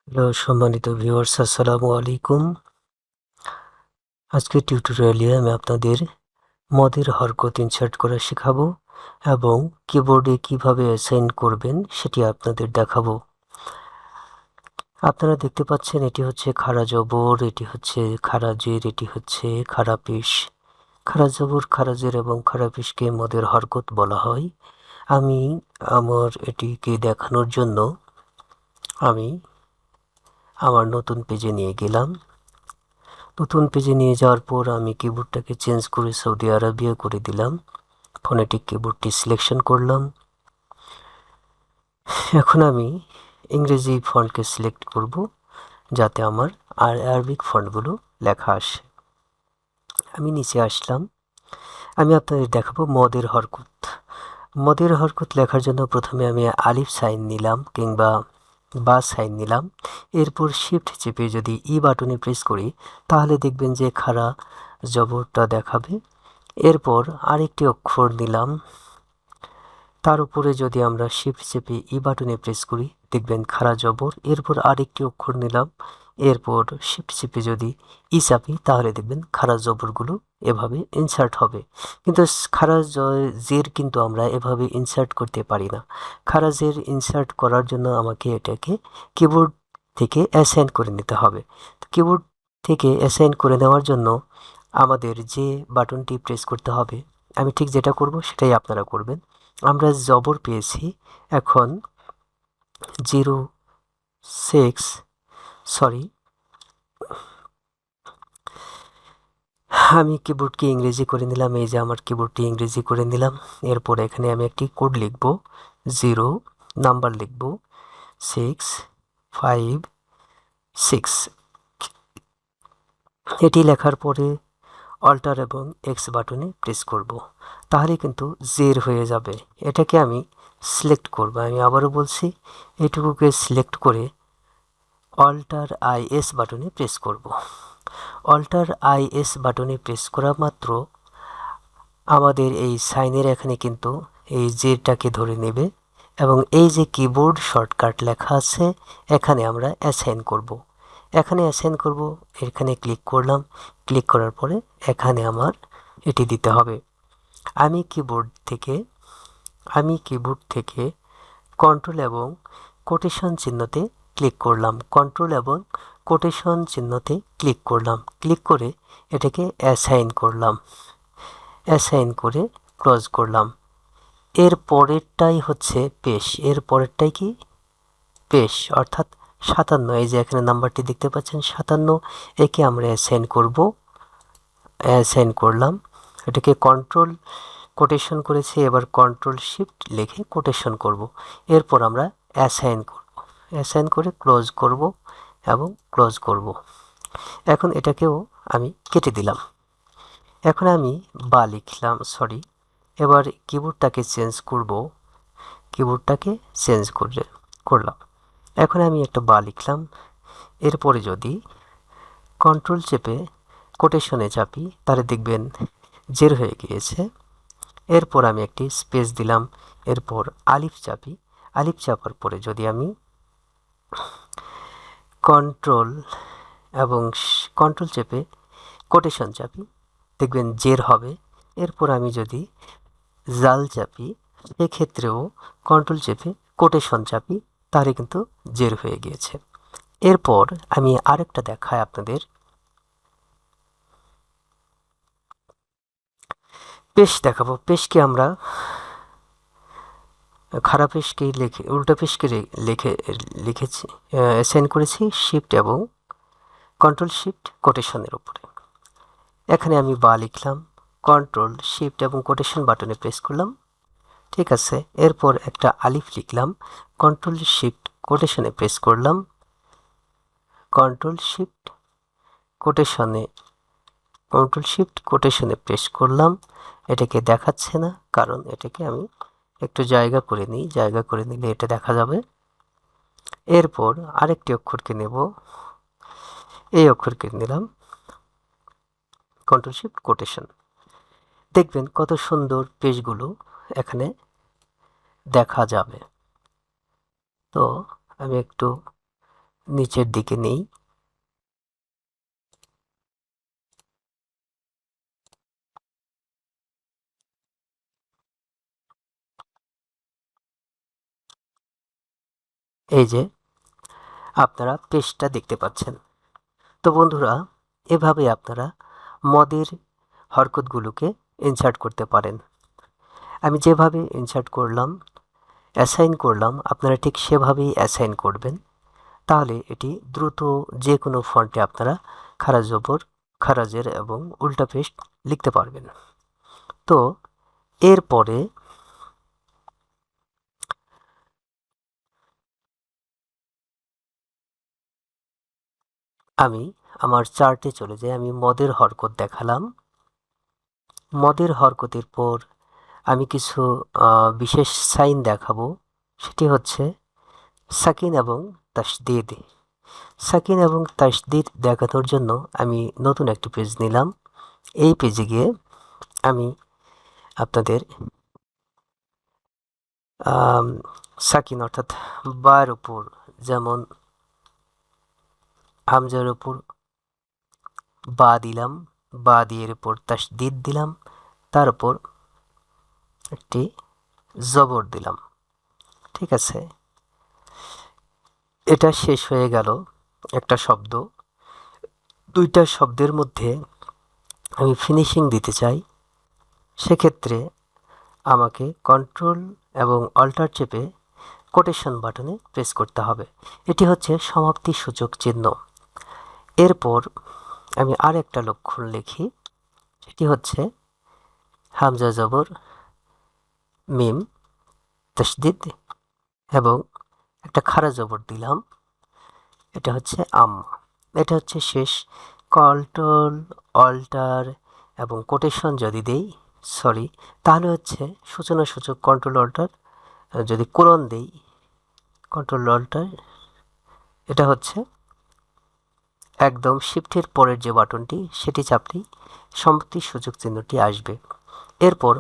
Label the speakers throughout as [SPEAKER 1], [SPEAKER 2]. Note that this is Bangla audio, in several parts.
[SPEAKER 1] হ্যালো সম্মানিত ভিউয়ার্স, আসসালামু আলাইকুম। আজকের টিউটোরিয়ালে আমি আপনাদের মদের হরকত ইনসার্ট করা শেখাবো এবং কিবোর্ডে কিভাবে অ্যাসাইন করবেন সেটি আপনাদের দেখাবো। আপনারা দেখতে পাচ্ছেন এটি হচ্ছে খাড়া জবর, এটি হচ্ছে খাড়া জের, এটি হচ্ছে খাড়া পেশ। খাড়া জবর, খাড়া জের এবং খাড়া পেশকে মদের হরকত বলা হয়। আমি আমার এটিকে দেখানোর জন্য আমি আমার নতুন পেজে নিয়ে গেলাম। নতুন পেজে নিয়ে যাওয়ার পর আমি কিবোর্ডটাকে চেঞ্জ করে সৌদি আরবিয়া করে দিলাম। ফোনেটিক কিবোর্ডটি সিলেকশন করলাম। এখন আমি ইংরেজি ফন্টকে সিলেক্ট করব যাতে আমার আরবিক ফন্টগুলো লেখা আসে। আমি নিচে আসলাম। আমি আপনাদের দেখাবো মদের হরকত। মদের হরকত লেখার জন্য প্রথমে আমি আলিফ সাইন নিলাম কিংবা বা সাইন নিলাম। এরপর শিফট চেপে যদি বাটনে প্রেস করি তাহলে দেখবেন যে খাড়া জবরটা দেখাবে। এরপর আরেকটি অক্ষর নিলাম, তার উপরে যদি আমরা শিফট চেপে বাটনে প্রেস করি দেখবেন খাড়া জবর। এরপর আরেকটি অক্ষর নিলাম, এরপর শিফট চেপে যদি চাপি তাহলে দেখবেন খাড়া জবরগুলো এভাবে ইনসার্ট হবে। কিন্তু খাড়া জের কিন্তু আমরা এভাবে ইনসার্ট করতে পারি না। খাড়া জের ইনসার্ট করার জন্য আমাকে এটাকে কিবোর্ড থেকে অ্যাসাইন করে নিতে হবে। কিবোর্ড থেকে অ্যাসাইন করে নেওয়ার জন্য আমাদের যে বাটনটি প্রেস করতে হবে, আমি ঠিক যেটা করব সেটাই আপনারা করবেন। আমরা জবর পেয়েছি, এখন 06 সরি আমি কিবোর্ডকে ইংরেজি করে নিলাম। এই যে আমার কিবোর্ডটি ইংরেজি করে নিলাম। এরপর এখানে আমি একটি কোড লিখব, 0 নাম্বার লিখব 656। এটি লেখার পরে অল্টার এবং এক্স বাটনে প্রেস করব, তাহলে কিন্তু জের হয়ে যাবে। এটাকে আমি সিলেক্ট করব। আমি আবারও বলছি, এটুকুকে সিলেক্ট করে অল্টার আইএস বাটনে প্রেস করব। অল্টার আইএস বাটনে প্রেস করা মাত্র আমাদের এই সাইনের এখানে কিন্তু এই জেরটাকে ধরে নেবে এবং এই যে কিবোর্ড শর্টকাট লেখা আছে এখানে আমরা অ্যাসাইন করব। এখানে অ্যাসাইন করব, এখানে ক্লিক করলাম। ক্লিক করার পরে এখানে আমার এটি দিতে হবে। আমি কিবোর্ড থেকে কন্ট্রোল এবং কোটেশন চিহ্নতে ক্লিক করলাম। কন্ট্রোল এবং কোটেশন চিহ্নতে ক্লিক করলাম। ক্লিক করে এটাকে অ্যাসাইন করলাম। অ্যাসাইন করে ক্লোজ করলাম। এর পরেরটাই হচ্ছে পেশ। এর পরেরটাই কি পেশ, অর্থাৎ 57। এই যে এখানে নাম্বারটি দেখতে পাচ্ছেন 57, একে আমরা অ্যাসাইন করব। অ্যাসাইন করলাম, এটাকে কন্ট্রোল কোটেশন করেছি, এবার কন্ট্রোল শিফট লিখে কোটেশন করব। এরপর আমরা অ্যাসাইন করব। অ্যাসাইন করে ক্লোজ করব এবং ক্লোজ করব। এখন এটাকেও আমি কেটে দিলাম। এখন আমি বা লিখলাম, এবার কিবোর্ডটাকে চেঞ্জ করব। কিবোর্ডটাকে চেঞ্জ করলাম। এখন আমি একটা বা লিখলাম। এরপরে যদি কন্ট্রোল চেপে কোটেশনে চাপি তাহলে দেখবেন জের হয়ে গিয়েছে। এরপর আমি একটি স্পেস দিলাম। এরপর আলিফ চাপি। আলিফ চাপার পরে যদি আমি কন্ট্রোল চেপে কোটেশন চাপি দেখবেন জের হবে। এরপর আমি যদি জাল চাপি সেক্ষেত্রেও কন্ট্রোল চেপে কোটেশন চাপি তাহলে কিন্তু জের হয়ে গিয়েছে। এরপর আমি আরেকটা দেখাই আপনাদের। পেশ দেখাবো। পেশকে আমরা খারাপ পেশকেই উল্টা পেশকে লিখেছি, অ্যাসাইন করেছি শিফট এবং কন্ট্রোল শিফট কোটেশনের উপরে। এখানে আমি বা লিখলাম, কন্ট্রোল শিফট এবং কোটেশন বাটনে প্রেস করলাম, ঠিক আছে। এরপর একটা আলিফ লিখলাম, কন্ট্রোল শিফট কোটেশনে প্রেস করলাম, কন্ট্রোল শিফট কোটেশনে প্রেস করলাম। এটাকে দেখাচ্ছে না কারণ এটাকে আমি একটু জায়গা করে নিই, জায়গা করে নিলে এটা দেখা যাবে। এরপর আরেকটি অক্ষরকে নেব, এই অক্ষরকে নিলাম, কন্ট্রোল শিফট কোটেশন। দেখবেন কত সুন্দর পেজগুলো এখানে দেখা যাবে। তো আমি একটু নিচের দিকে নেই। এই যে আপনারা পেজটা দেখতে পাচ্ছেন। তো বন্ধুরা, এভাবে আপনারা মদের হরকতগুলোকে ইনসার্ট করতে পারেন। আমি যেভাবে ইনসার্ট করলাম, অ্যাসাইন করলাম, আপনারা ঠিক সেভাবেই অ্যাসাইন করবেন। তাহলে এটি দ্রুত যে কোনো ফন্টে আপনারা খাড়া জবর, খাড়াজের এবং উল্টা পেশ লিখতে পারবেন। তো এরপরে আমি আমার চার্টে চলে যাই। আমি মদের হরকত দেখালাম। মদের হরকতের পর আমি কিছু বিশেষ সাইন দেখাবো। সেটি হচ্ছে সাকিন এবং তাসদিদ। সাকিন এবং তাসদিদ দেখানোর জন্য আমি নতুন একটি পেজ নিলাম। এই পেজে গিয়ে আমি আপনাদের সাকিন অর্থাৎ বার উপর, যেমন হামজার উপর বা দিলাম, বা দিয়ে উপর তাসদিদ দিলাম, তার উপর একটি জবর দিলাম। ঠিক আছে, এটা শেষ হয়ে গেল একটা শব্দ। দুইটা শব্দের মধ্যে আমি ফিনিশিং দিতে চাই। সেক্ষেত্রে আমাকে কন্ট্রোল এবং অল্টার চেপে কোটেশন বাটনে প্রেস করতে হবে। এটি হচ্ছে সমাপ্তি সূচক চিহ্ন। এরপর আমি আর একটা লক্ষণ লিখি, সেটি হচ্ছে হামজা জবর মিম তাসদিদ এবং একটা খাড়া জবর দিলাম, এটা হচ্ছে আম্মা। এটা হচ্ছে শেষ। কন্ট্রোল অল্টার এবং কোটেশন যদি দেই, তাহলে হচ্ছে সূচনা সূচক কন্ট্রোল অল্টার, যদি কোলন দেই কন্ট্রোল অল্টার, এটা হচ্ছে একদম শিফটের পরের যে বাটনটি সেটি চাপলেই সমাপ্তি সূচক চিহ্নটি আসবে। এরপর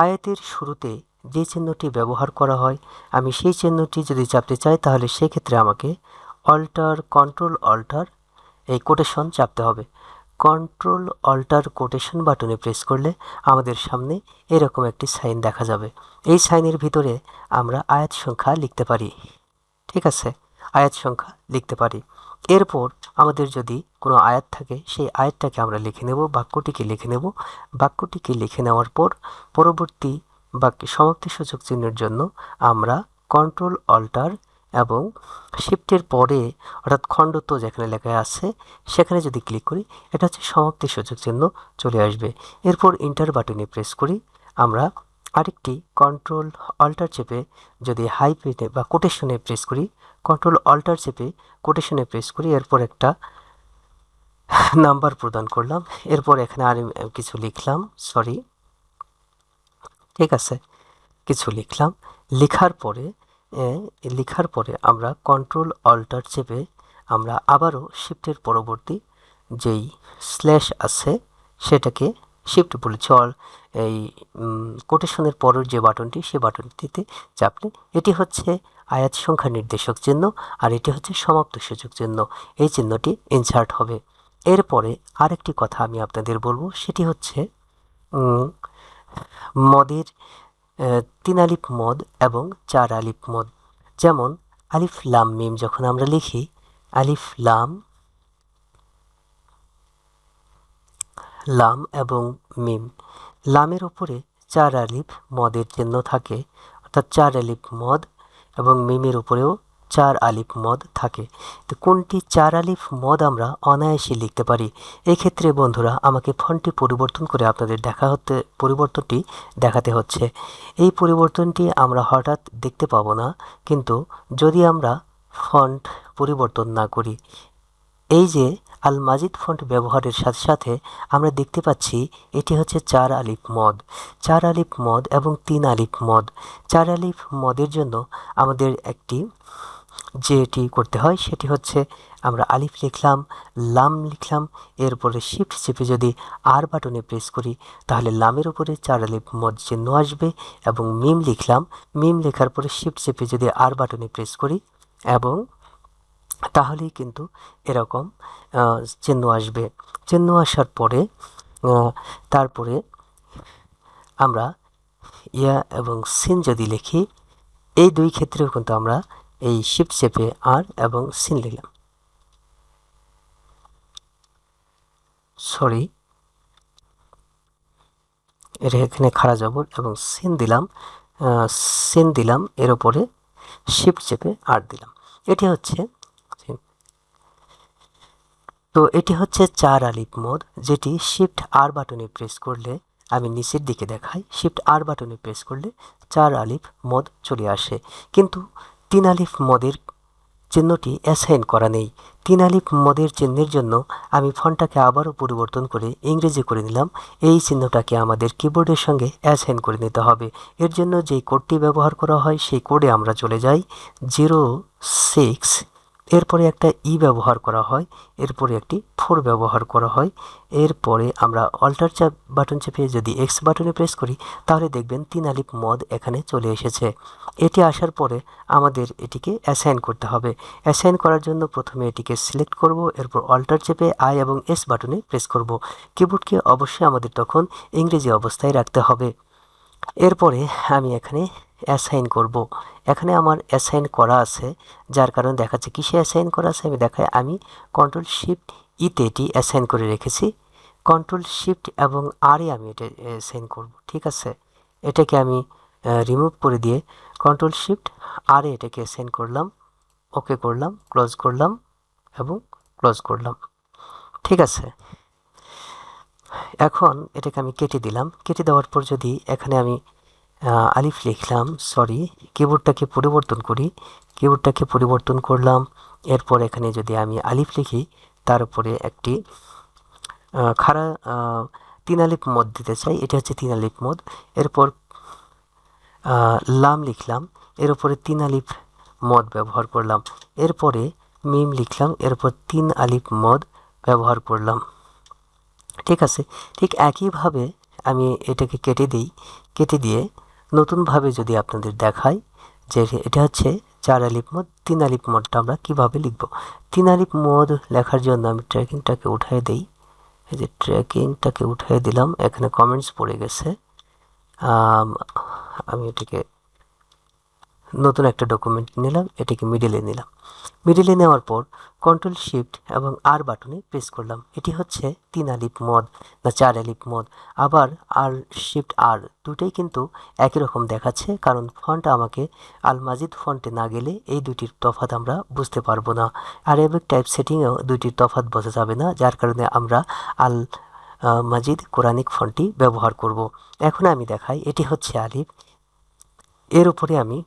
[SPEAKER 1] আয়াতের শুরুতে যে চিহ্নটি ব্যবহার করা হয়, আমি সেই চিহ্নটি যদি চাপতে চাই তাহলে সেক্ষেত্রে আমাকে কন্ট্রোল অল্টার এই কোটেশন চাপতে হবে। কন্ট্রোল অল্টার কোটেশন বাটনে প্রেস করলে আমাদের সামনে এরকম একটি সাইন দেখা যাবে। এই সাইনের ভিতরে আমরা আয়াত সংখ্যা লিখতে পারি। ঠিক আছে, আয়াত সংখ্যা লিখতে পারি। এরপর আমাদের যদি কোনো আয়াত থাকে, সেই আয়াতটাকে আমরা লিখে নেব, বাক্যটিকে লিখে নেব। বাক্যটিকে লিখে নেওয়ার পর পরবর্তী বাক্যে সমাপ্তি সূচক চিহ্নের জন্য আমরা কন্ট্রোল অল্টার এবং শিফটের পরে অর্থাৎ খণ্ডত্ব যেখানে লেখা আছে সেখানে যদি ক্লিক করি, এটা হচ্ছে সমাপ্তি সূচক চিহ্ন চলে আসবে। এরপর ইন্টার বাটনে প্রেস করি। আমরা আরেকটি কন্ট্রোল অল্টার চেপে যদি হাইফেনে বা কোটেশনে প্রেস করি, কন্ট্রোল অল্টার চেপে কোটেশনে প্রেস করি, এরপর একটা নাম্বার প্রদান করলাম। এরপর এখানে আর কিছু লিখলাম, ঠিক আছে, কিছু লিখলাম। লেখার পরে আমরা কন্ট্রোল অল্টার চেপে আমরা আবারও শিফটের পরবর্তী যেই স্ল্যাশ আছে সেটাকে শিফট বলেছি, এই কোটেশনের পরের যে বাটনটি সেই বাটনটিতে চাপলে এটি হচ্ছে আয়াত সংখ্যা নির্দেশক চিহ্ন, আর এটি হচ্ছে সমাপ্ত সূচক চিহ্ন। এই চিহ্নটি ইনসার্ট হবে। এরপরে আরেকটি কথা আমি আপনাদের বলবো, সেটি হচ্ছে মদের 3 আলিফ মদ এবং 4 আলিফ মদ। যেমন আলিফ লাম মিম যখন আমরা লিখি, আলিফ লাম এবং মিম, লামের ওপরে 4 আলিফ মদের চিহ্ন থাকে, অর্থাৎ 4 আলিফ মদ, এবং মিমের উপরেও 4 আলিফ মদ থাকে। তো কোনটি 4 আলিফ মদ আমরা অনায়াসে লিখতে পারি। এক্ষেত্রে বন্ধুরা আমাকে ফন্টটি পরিবর্তন করে আপনাদের পরিবর্তনটি দেখাতে হচ্ছে। এই পরিবর্তনটি আমরা হঠাৎ দেখতে পাবো না, কিন্তু যদি আমরা ফন্ট পরিবর্তন না করি, এই যে আল মাজিদ ফন্ট ব্যবহারের সাথে সাথে আমরা দেখতে পাচ্ছি এটি হচ্ছে 4 আলিফ মদ, 4 আলিফ মদ এবং 3 আলিফ মদ। 4 আলিফ মদের জন্য আমাদের যেটি করতে হয় সেটি হচ্ছে আমরা আলিফ লিখলাম, লাম লিখলাম, এরপরে শিফট চেপে যদি আর বাটনে প্রেস করি তাহলে লামের উপরে 4 আলিফ মদ চিহ্ন আসবে, এবং মিম লিখলাম, মিম লেখার পরে শিফট চেপে যদি আর বাটনে প্রেস করি এবং তাহলেই কিন্তু এরকম চিহ্ন আসবে। চিহ্ন আসার পরে তারপরে আমরা ইয়া এবং সিন যদি লিখি, এই দুই ক্ষেত্রেও কিন্তু আমরা এই শিফট চেপে আর এবং সিন লিখলাম, সরি এটা এখানে খাড়া জবর এবং সিন দিলাম, এর ওপরে শিফট চেপে আর দিলাম। এটি হচ্ছে এটি হচ্ছে 4 আলিফ মদ, যেটি শিফট আর বাটনে প্রেস করলে, আমি নিচের দিকে দেখাই, শিফট আর বাটনে প্রেস করলে 4 আলিফ মদ চলে আসে। কিন্তু 3 আলিফ মদের চিহ্নটি অ্যাসাইন করা নেই। 3 আলিফ মদের চিহ্নের জন্য আমি ফন্টটাকে আবারও পরিবর্তন করে ইংরেজি করে নিলাম। এই চিহ্নটাকে আমাদের কিবোর্ডের সঙ্গে অ্যাসাইন করে নিতে হবে। এর জন্য যেই কোডটি ব্যবহার করা হয় সেই কোডে আমরা চলে যাই 06, এরপরে একটা ব্যবহার করা হয়, এরপরে একটি 4 ব্যবহার করা হয়। এরপরে আমরা অল্টার বাটন চেপে যদি এক্স বাটনে প্রেস করি, তাহলে দেখবেন 3 আলিফ মদ এখানে চলে এসেছে। এটি আসার পরে আমাদের এটিকে অ্যাসাইন করতে হবে। অ্যাসাইন করার জন্য প্রথমে এটিকে সিলেক্ট করব, এরপর অল্টার চেপে আই এবং এস বাটনে প্রেস করব। কিবোর্ডকে অবশ্যই আমাদের তখন ইংরেজি অবস্থায় রাখতে হবে। এরপরে আমি এখানে অ্যাসাইন করব। এখানে আমার অ্যাসাইন করা আছে, যার কারণে দেখাচ্ছে কিসে অ্যাসাইন করা আছে। আমি দেখাই, আমি কন্ট্রোল শিফট ইতে এটি অ্যাসাইন করে রেখেছি। কন্ট্রোল শিফট এবং আরে আমি এটা অ্যাসাইন করব। ঠিক আছে, এটাকে আমি রিমুভ করে দিয়ে কন্ট্রোল শিফট আরে এটাকে অ্যাসাইন করলাম, ওকে করলাম, ক্লোজ করলাম এবং ক্লোজ করলাম। ঠিক আছে, এখন এটাকে আমি কেটে দিলাম। কেটে দেওয়ার পর যদি এখানে আমি আলিফ লিখলাম, সরি কিবোর্ডটাকে পরিবর্তন করি, কিবোর্ডটাকে পরিবর্তন করলাম। এরপর এখানে যদি আমি আলিফ লিখি, তার উপরে একটি খাড়া 3 আলিফ মদ দিতে চাই, এটা হচ্ছে 3 আলিফ মদ। এরপর লাম লিখলাম, এর উপরে 3 আলিফ মদ ব্যবহার করলাম। এরপরে মিম লিখলাম, এরপর 3 আলিফ মদ ব্যবহার করলাম। ঠিক আছে, ঠিক একইভাবে আমি এটাকে কেটে দিই। কেটে দিয়ে নতুনভাবে যদি আপনাদের দেখাই যে এটা হচ্ছে 4 আলিফ মদ, 3 আলিফ মদটা আমরা কীভাবে লিখব। 3 আলিফ মদ লেখার জন্য আমি ট্র্যাকিংটাকে উঠাই দিই। এই যে ট্র্যাকিংটাকে উঠাই দিলাম, এখানে কমেন্টস পড়ে গেছে। আমি এটাকে নতুন একটা ডকুমেন্ট নিলাম, এটাকে মিডিলে নিলাম। মিডিলে নেওয়ার পর কন্ট্রোল শিফট এবং আর বাটনে প্রেস করলাম। এটি হচ্ছে 3 আলিফ মদ না 4 আলিফ মদ। আবার আর শিফট আর দুটোই কিন্তু একই রকম দেখাচ্ছে, কারণ ফন্ট আমাকে আল মাজিদ ফন্টে না গেলে এই দুটির তফাৎ আমরা বুঝতে পারবো না। আরবিক টাইপ সেটিংয়েও দুটির তফাৎ বোঝা যাবে না, যার কারণে আমরা আল মাজিদ কোরআনিক ফন্টটি ব্যবহার করব। এখন আমি দেখাই, এটি হচ্ছে আলিফ, এর উপরে আমি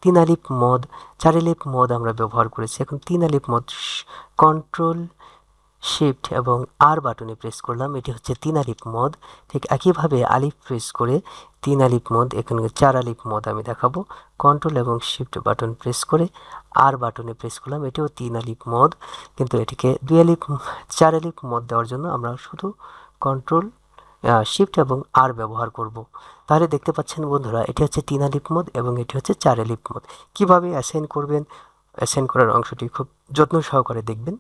[SPEAKER 1] 3 আলিফ মদ, 4 আলিফ মদ আমরা ব্যবহার করেছি। এখন 3 আলিফ মদ কন্ট্রোল শিফট এবং আর বাটনে প্রেস করলাম, এটি হচ্ছে 3 আলিফ মদ। ঠিক একইভাবে আলিফ প্রেস করে 3 আলিফ মদ, এখানে 4 আলিফ মদ আমি দেখাবো। কন্ট্রোল এবং শিফট বাটন প্রেস করে আর বাটনে প্রেস করলাম, এটিও 3 আলিফ মদ। কিন্তু এটিকে 2 আলিফ 4 আলিফ মদ দেওয়ার জন্য আমরা শুধু কন্ট্রোল শিফট এবং আর ব্যবহার করব। তাহলে দেখতে পাচ্ছেন বন্ধুরা, এটি হচ্ছে 3 আলিফ মদ এবং এটি হচ্ছে 4 আলিফ মদ। কীভাবে অ্যাসাইন করবেন, অ্যাসাইন করার অংশটি খুব যত্ন সহকারে দেখবেন।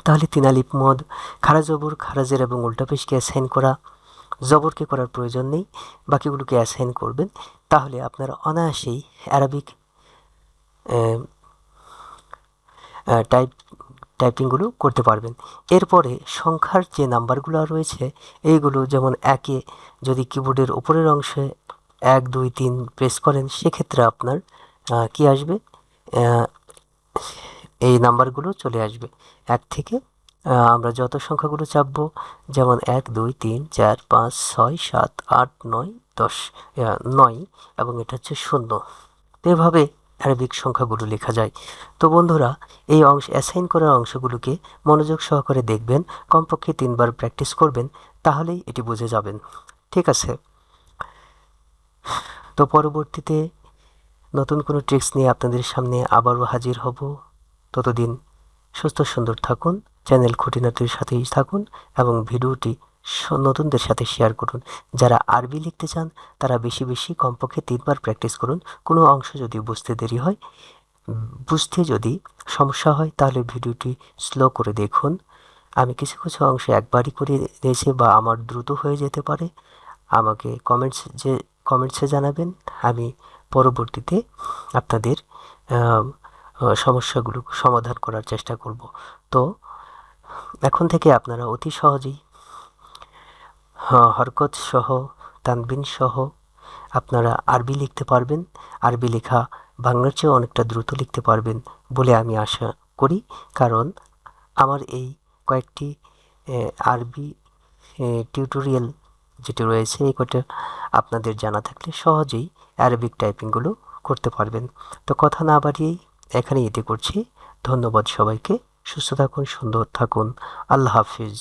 [SPEAKER 1] তাহলে 3 আলিফ মদ, খাড়া জবর, খারাজের এবং উল্টা পেশকে অ্যাসাইন করা, জবরকে করার প্রয়োজন নেই, বাকিগুলোকে অ্যাসাইন করবেন। তাহলে আপনারা অনায়াসেই অ্যারাবিক টাইপিংগুলো করতে পারবেন। এরপরে সংখ্যার যে নাম্বারগুলো রয়েছে এইগুলো, যেমন একে যদি কিবোর্ডের উপরের অংশে 1 2 3 প্রেস করেন, সেক্ষেত্রে আপনার কি আসবে, এই নাম্বারগুলো চলে আসবে 1 থেকে আমরা যত সংখ্যাগুলো চাপবো, যেমন 1 2 3 4 5 6 7 8 9 10 9 এবং এটা হচ্ছে 0। তো এভাবে অ্যারাবিক সংখ্যাগুলো লেখা যায়। তো বন্ধুরা, এই অ্যাসাইন করার অংশগুলোকে মনোযোগ সহকারে দেখবেন, কমপক্ষে 3 বার প্র্যাকটিস করবেন, তাহলেই এটি বুঝে যাবেন। ঠিক আছে, তো পরবর্তীতে নতুন কোনো ট্রিক্স নিয়ে আপনাদের সামনে আবারও হাজির হব। ততদিন সুস্থ সুন্দর থাকুন, চ্যানেল খুঁটিনাটির সাথেই থাকুন এবং ভিডিওটি নতুনদের সাথে শেয়ার করুন। যারা আরবি লিখতে চান তারা বেশি বেশি কমপক্ষে 3 বার প্র্যাকটিস করুন। কোনো অংশ যদি বুঝতে দেরি হয় বুঝতে যদি সমস্যা হয় তাহলে ভিডিওটি স্লো করে দেখুন। আমি কিছু কিছু অংশে একবারই করে দিয়েছি বা আমার দ্রুত হয়ে যেতে পারে। আমাকে কমেন্টসে জানাবেন, আমি পরবর্তীতে আপনাদের সমস্যাগুলো সমাধান করার চেষ্টা করব। তো এখন থেকে আপনারা অতি সহজেই হরকত সহ, তানবিন সহ আপনারা আরবি লিখতে পারবেন। আরবি লেখা বাংলার চেয়ে অনেকটা দ্রুত লিখতে পারবেন বলে আমি আশা করি, কারণ আমার এই কয়েকটি আরবি টিউটোরিয়াল যেটি রয়েছে এই কয়টা আপনাদের জানা থাকলে সহজেই অ্যারাবিক টাইপিংগুলো করতে পারবেন। তো কথা না বাড়িয়েই এখানে এতে করছি। ধন্যবাদ সবাইকে। সুস্থ থাকুন, সুন্দর থাকুন। আল্লাহ হাফিজ।